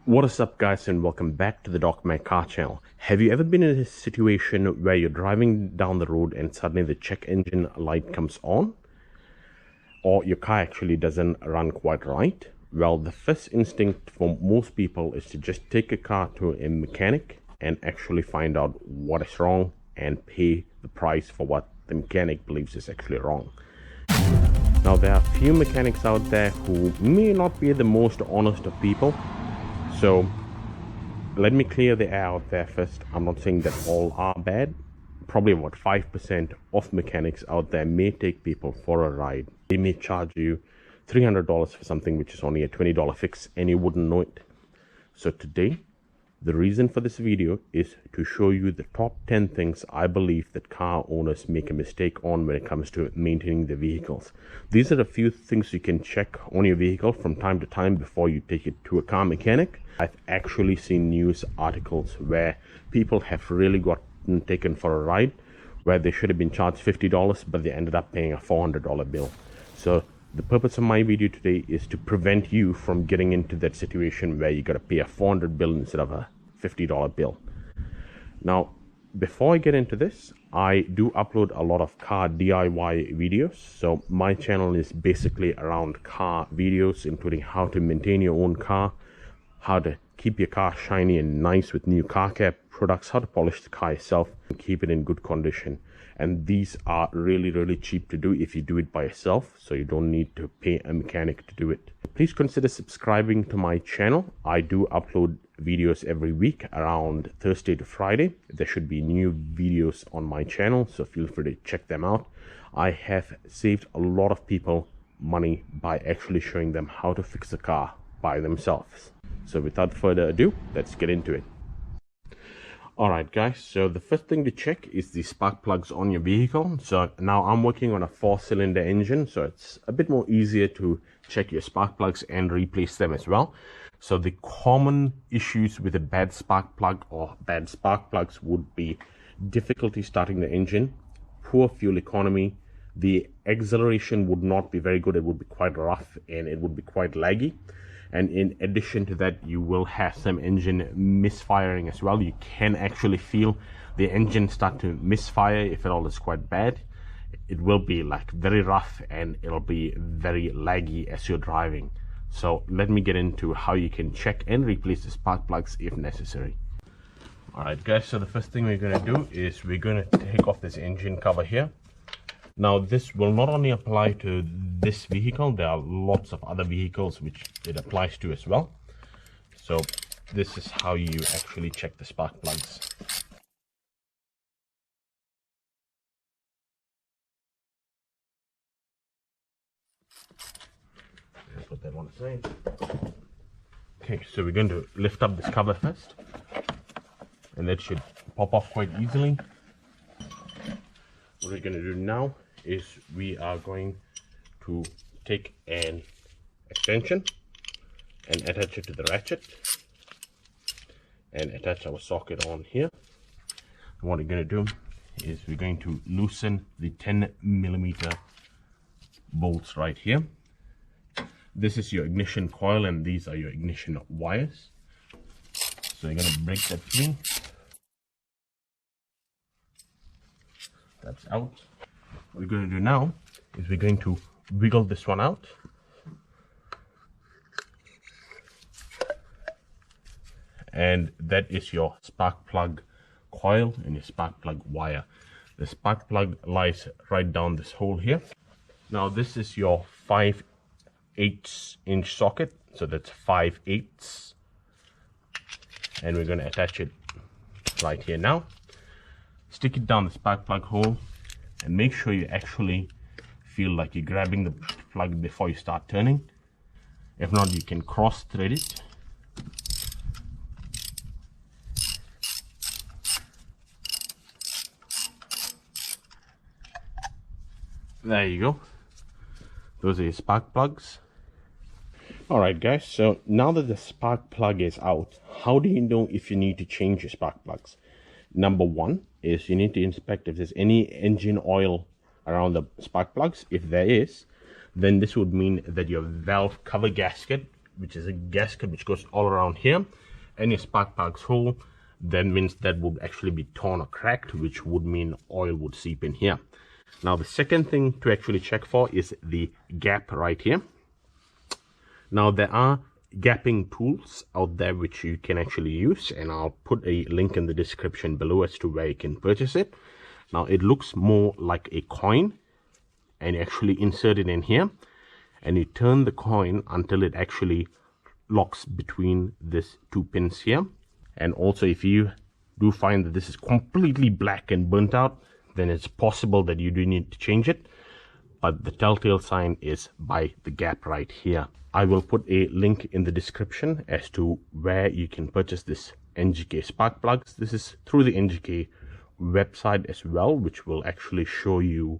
What is up, guys, and welcome back to the DocMack car channel. Have you ever been in a situation where you're driving down the road and suddenly the check engine light comes on, or your car actually doesn't run quite right? Well, the first instinct for most people is to just take a car to a mechanic and actually find out what is wrong and pay the price for what the mechanic believes is actually wrong. Now, there are a few mechanics out there who may not be the most honest of people. So let me clear the air out there first. I'm not saying that all are bad. Probably about 5% of mechanics out there may take people for a ride. They may charge you $300 for something which is only a $20 fix, and you wouldn't know it. So today, the reason for this video is to show you the top 10 things I believe that car owners make a mistake on when it comes to maintaining their vehicles. These are the few things you can check on your vehicle from time to time before you take it to a car mechanic. I've actually seen news articles where people have really gotten taken for a ride where they should have been charged $50, but they ended up paying a $400 bill. So the purpose of my video today is to prevent you from getting into that situation where you got to pay a $400 bill instead of a $50 bill. Now, before I get into this, I do upload a lot of car DIY videos. So my channel is basically around car videos, including how to maintain your own car, how to keep your car shiny and nice with new car care products, how to polish the car yourself and keep it in good condition. And these are really cheap to do if you do it by yourself, so you don't need to pay a mechanic to do it. Please consider subscribing to my channel. I do upload videos every week around Thursday to Friday. There should be new videos on my channel, so feel free to check them out. I have saved a lot of people money by actually showing them how to fix a car by themselves. So without further ado, let's get into it. Alright guys, so the first thing to check is the spark plugs on your vehicle. So now I'm working on a 4-cylinder engine, so it's a bit more easier to check your spark plugs and replace them as well. So the common issues with a bad spark plug or bad spark plugs would be difficulty starting the engine, poor fuel economy, the acceleration would not be very good, it would be quite rough and it would be quite laggy. And in addition to that, you will have some engine misfiring as well. You can actually feel the engine start to misfire if it all is quite bad. It will be like very rough and it'll be very laggy as you're driving. So let me get into how you can check and replace the spark plugs if necessary. Alright guys, so the first thing we're going to do is we're going to take off this engine cover here. Now this will not only apply to this vehicle, there are lots of other vehicles which it applies to as well. So this is how you actually check the spark plugs. I'll put that one aside. Okay, so we're going to lift up this cover first, and that should pop off quite easily. What we're going to do now is we are going to take an extension and attach it to the ratchet and attach our socket on here. And what we're going to do is we're going to loosen the 10mm bolts right here. This is your ignition coil and these are your ignition wires. So you're going to break that free. That's out. What we're going to do now is we're going to wiggle this one out. And that is your spark plug coil and your spark plug wire. The spark plug lies right down this hole here. Now this is your 5/8 inch socket. So that's 5/8. And we're going to attach it right here now. Stick it down the spark plug hole and make sure you actually feel like you're grabbing the plug before you start turning. If not, you can cross thread it. There you go. Those are your spark plugs. Alright guys, so now that the spark plug is out, how do you know if you need to change your spark plugs? Number one is you need to inspect if there's any engine oil around the spark plugs. If there is, then this would mean that your valve cover gasket which is a gasket which goes all around here, and your spark plug's hole, then means that would actually be torn or cracked, which would mean oil would seep in here. Now the second thing to actually check for is the gap right here. Now there are gapping tools out there which you can actually use, and I'll put a link in the description below as to where you can purchase it. Now it looks more like a coin, and you actually insert it in here and you turn the coin until it actually locks between these two pins here. And also, if you do find that this is completely black and burnt out, then it's possible that you do need to change it. But the telltale sign is by the gap right here. I will put a link in the description as to where you can purchase this NGK spark plugs. This is through the NGK website as well, which will actually show you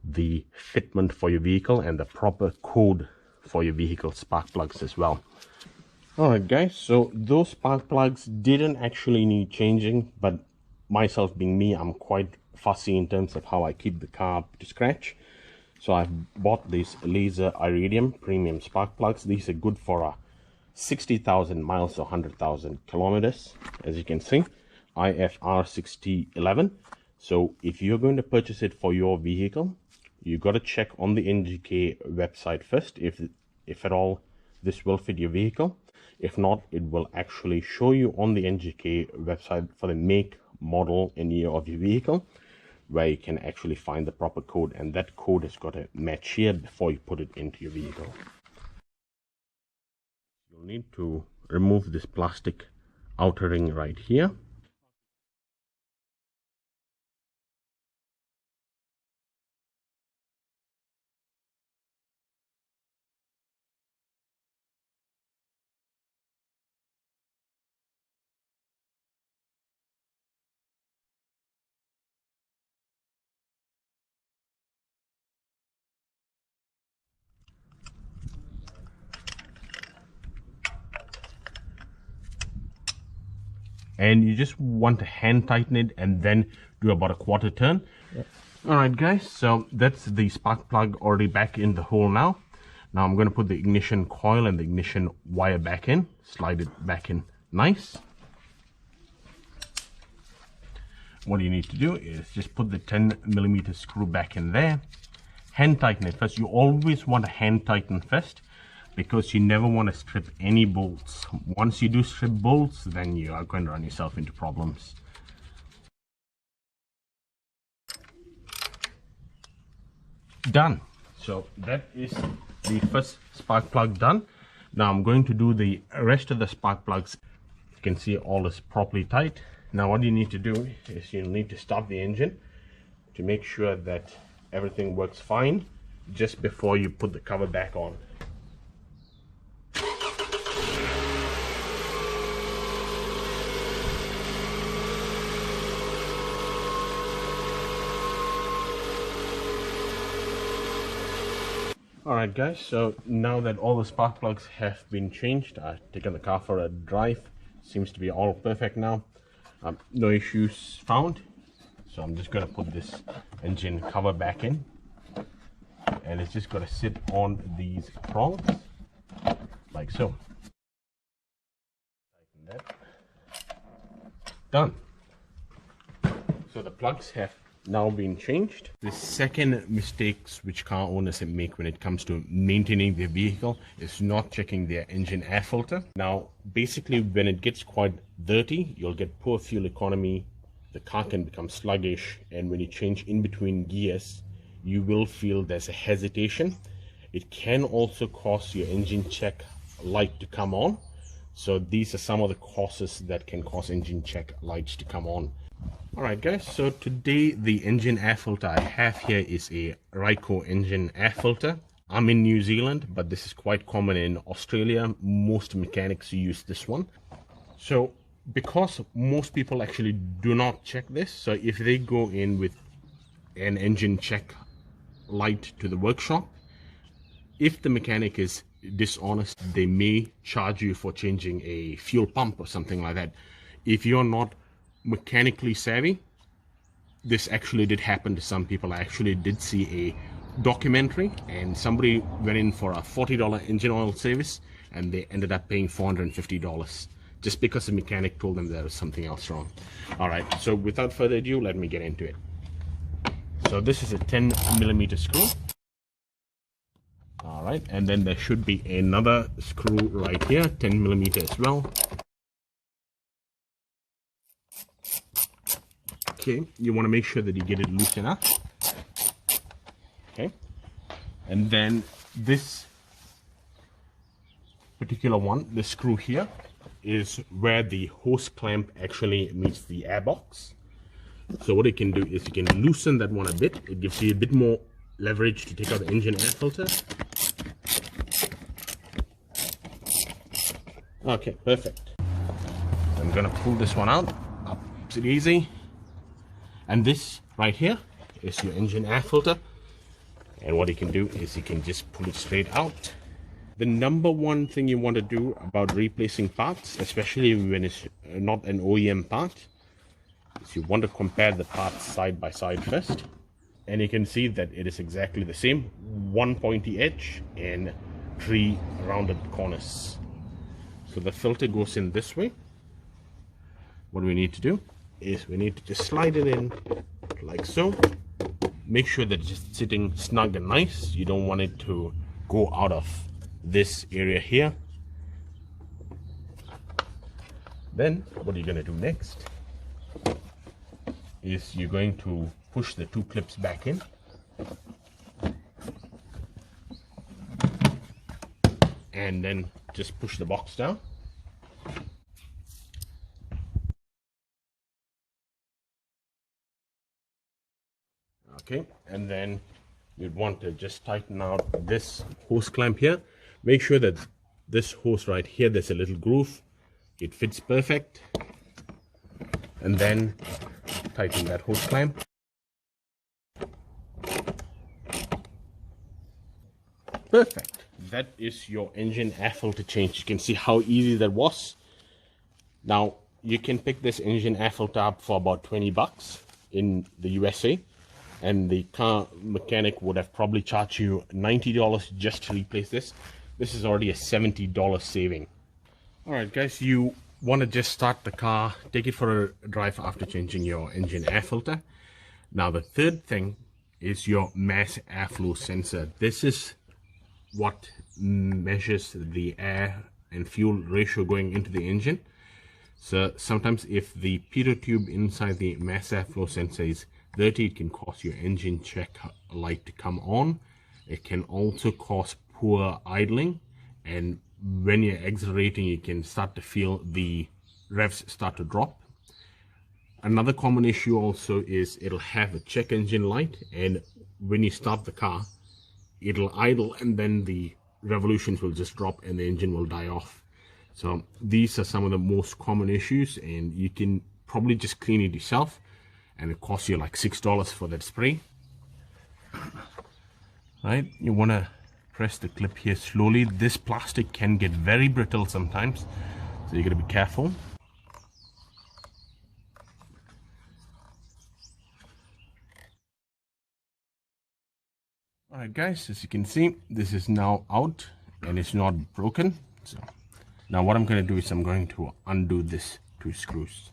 the fitment for your vehicle and the proper code for your vehicle spark plugs as well. Alright guys, so those spark plugs didn't actually need changing, but myself being me, I'm quite fussy in terms of how I keep the car up to scratch. So I've bought these laser iridium premium spark plugs. These are good for 60,000 miles or 100,000 kilometers, as you can see, IFR 6011. So if you're going to purchase it for your vehicle, you got to check on the NGK website first if at all this will fit your vehicle. If not, it will actually show you on the NGK website for the make, model and year of your vehicle, where you can actually find the proper code, and that code has got to match here before you put it into your vehicle. You'll need to remove this plastic outer ring right here. And you just want to hand tighten it and then do about a quarter turn. Yep. Alright guys, so that's the spark plug already back in the hole now. Now I'm going to put the ignition coil and the ignition wire back in, slide it back in nice. What you need to do is just put the 10mm screw back in there, hand tighten it first. You always want to hand tighten first, because you never want to strip any bolts. Once you do strip bolts, then you are going to run yourself into problems. Done. So that is the first spark plug done. Now I'm going to do the rest of the spark plugs. You can see all is properly tight. Now what you need to do is you need to start the engine to make sure that everything works fine just before you put the cover back on. Alright guys, so now that all the spark plugs have been changed, I've taken the car for a drive. Seems to be all perfect now. No issues found. So I'm just going to put this engine cover back in. And it's just going to sit on these prongs, like so. Tighten that. Done. So the plugs have now been changed. The second mistakes which car owners make when it comes to maintaining their vehicle is not checking their engine air filter. Now basically when it gets quite dirty, you'll get poor fuel economy, the car can become sluggish, and when you change in between gears you will feel there's a hesitation. It can also cause your engine check light to come on. So these are some of the causes that can cause engine check lights to come on. Alright guys, so today the engine air filter I have here is a Ryco engine air filter. I'm in New Zealand, but this is quite common in Australia. Most mechanics use this one. So because most people actually do not check this, so if they go in with an engine check light to the workshop, if the mechanic is dishonest, they may charge you for changing a fuel pump or something like that. If you're not mechanically savvy, this actually did happen to some people. I actually did see a documentary, and somebody went in for a $40 engine oil service, and they ended up paying $450 just because the mechanic told them there was something else wrong. All right, so without further ado, let me get into it. So this is a 10mm screw. All right, and then there should be another screw right here, 10mm as well. Okay, you want to make sure that you get it loose enough. Okay, and then this particular one, the screw here, is where the hose clamp actually meets the airbox. So what you can do is you can loosen that one a bit. It gives you a bit more leverage to take out the engine air filter. Okay, perfect. I'm gonna pull this one out. Up it easy. And this right here is your engine air filter. And what you can do is you can just pull it straight out. The number one thing you want to do about replacing parts, especially when it's not an OEM part, is you want to compare the parts side by side first. And you can see that it is exactly the same. One pointy edge and 3 rounded corners. So the filter goes in this way. What we need to do is we need to just slide it in like so. Make sure that it's just sitting snug and nice. You don't want it to go out of this area here. Then what you're going to do next is you're going to push the 2 clips back in. And then just push the box down. Okay, and then you'd want to just tighten out this hose clamp here. Make sure that this hose right here, there's a little groove. It fits perfect. And then tighten that hose clamp. Perfect. That is your engine air filter change. You can see how easy that was. Now you can pick this engine air filter up for about 20 bucks in the USA, and the car mechanic would have probably charged you $90 just to replace this. This is already a $70 saving. All right guys, you want to just start the car, take it for a drive after changing your engine air filter. Now the third thing is your mass airflow sensor. This is what measures the air and fuel ratio going into the engine. So sometimes if the pitot tube inside the mass airflow sensor is dirty, it can cause your engine check light to come on. It can also cause poor idling, and when you're accelerating you can start to feel the revs start to drop. Another common issue also is it'll have a check engine light, and when you start the car it'll idle and then the revolutions will just drop and the engine will die off. So these are some of the most common issues, and you can probably just clean it yourself, and it costs you like $6 for that spray. Right, you want to press the clip here slowly. This plastic can get very brittle sometimes, so you got to be careful. Alright guys, as you can see, this is now out and it's not broken. So now what I'm going to do is I'm going to undo this 2 screws.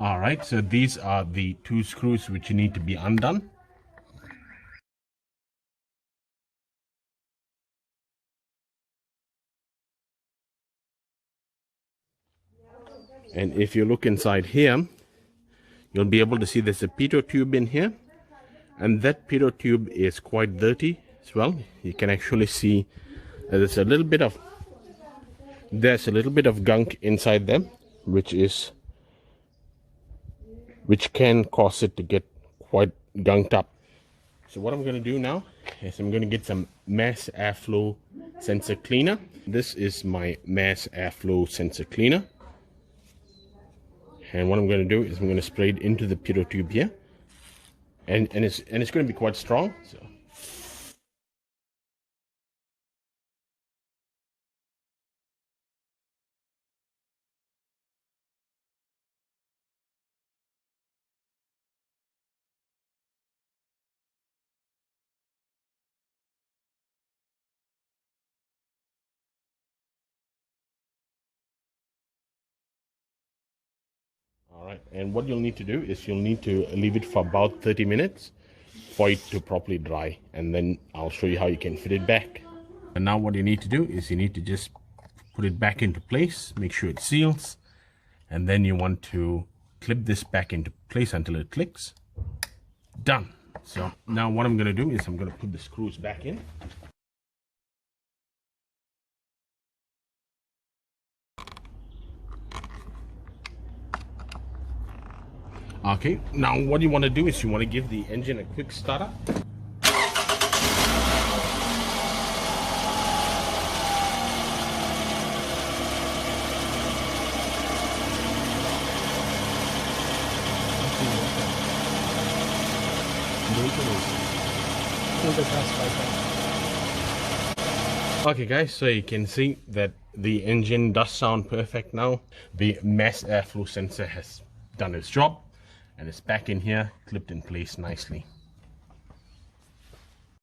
Alright, so these are the 2 screws which need to be undone. And if you look inside here, you'll be able to see there's a pitot tube in here. And that pitot tube is quite dirty as well. You can actually see there's a little bit of gunk inside them, which can cause it to get quite gunked up. So what I'm going to do now is I'm going to get some mass airflow sensor cleaner. This is my mass airflow sensor cleaner. And what I'm going to do is I'm going to spray it into the pitot tube here. And it's going to be quite strong. So All right, and what you'll need to do is you'll need to leave it for about 30 minutes for it to properly dry, and then I'll show you how you can fit it back. And now what you need to do is you need to just put it back into place, make sure it seals, and then you want to clip this back into place until it clicks. Done. So now what I'm going to do is I'm going to put the screws back in. Okay, now what you want to do is you want to give the engine a quick starter. Okay guys, so you can see that the engine does sound perfect now. The mass airflow sensor has done its job and it's back in here, clipped in place nicely.